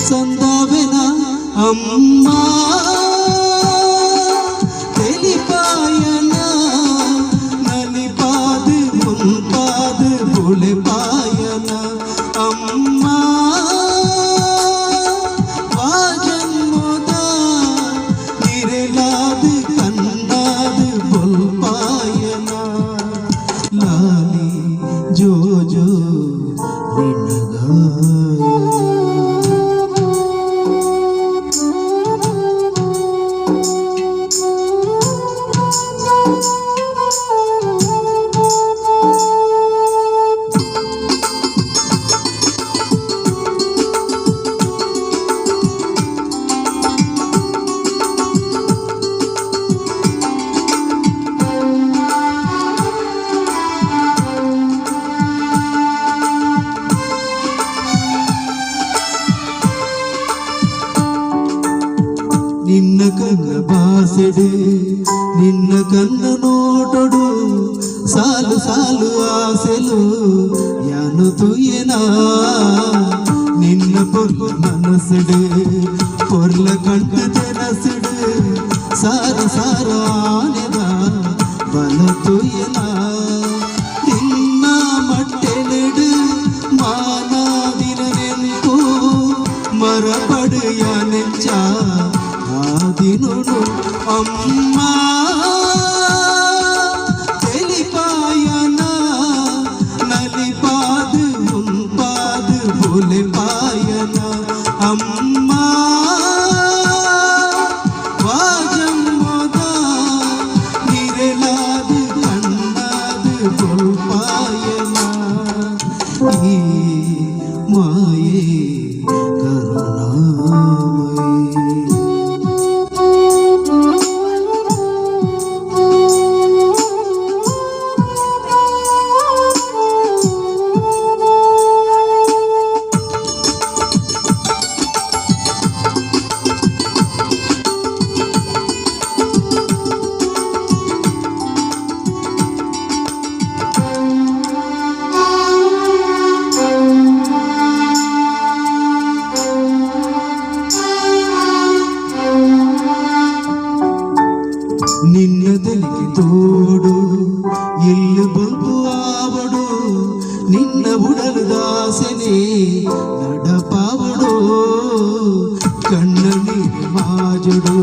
సందావెన అమ్మా తెలిపాయన నలిపాదు ముంపాదు బులిపాయన అమ్మా వాజన్ముదా నిరలాదు కన్నాదు బుల్పాయన లాలి జో జో నిన్న కన్న బాసెడు నిన్న కన్న నోటడు సాలు సాలు ఆశలు యానుతుయనా నిన్న పొర్ల మనసుడు పొర్ల కంట తెరసుడు సార సారానిదా బలతుయనా నిన్న మట్టెనడు మానాదిన నెంపు మరపడు యానెచ్చా ఆదినుడు అమ్మా తెలిపాయన నలిపాదు ముంపాదు బులిపాయన అమ్మా వాజమ్మదా నిరలాదు కన్నాదు బుల్పాయన ఈ మాయే కరుణామయీ ನಿನ್ನದಲಿಗೆ ತೋಡು ಎಲ್ಲಿ ಬಂದು ಆವಡು ನಿನ್ನ ಉಡಲು ದಾಸನೆ ನಡಪಾವಡು ಕಣ್ಣ ನೀರು ಮಾಜುಡು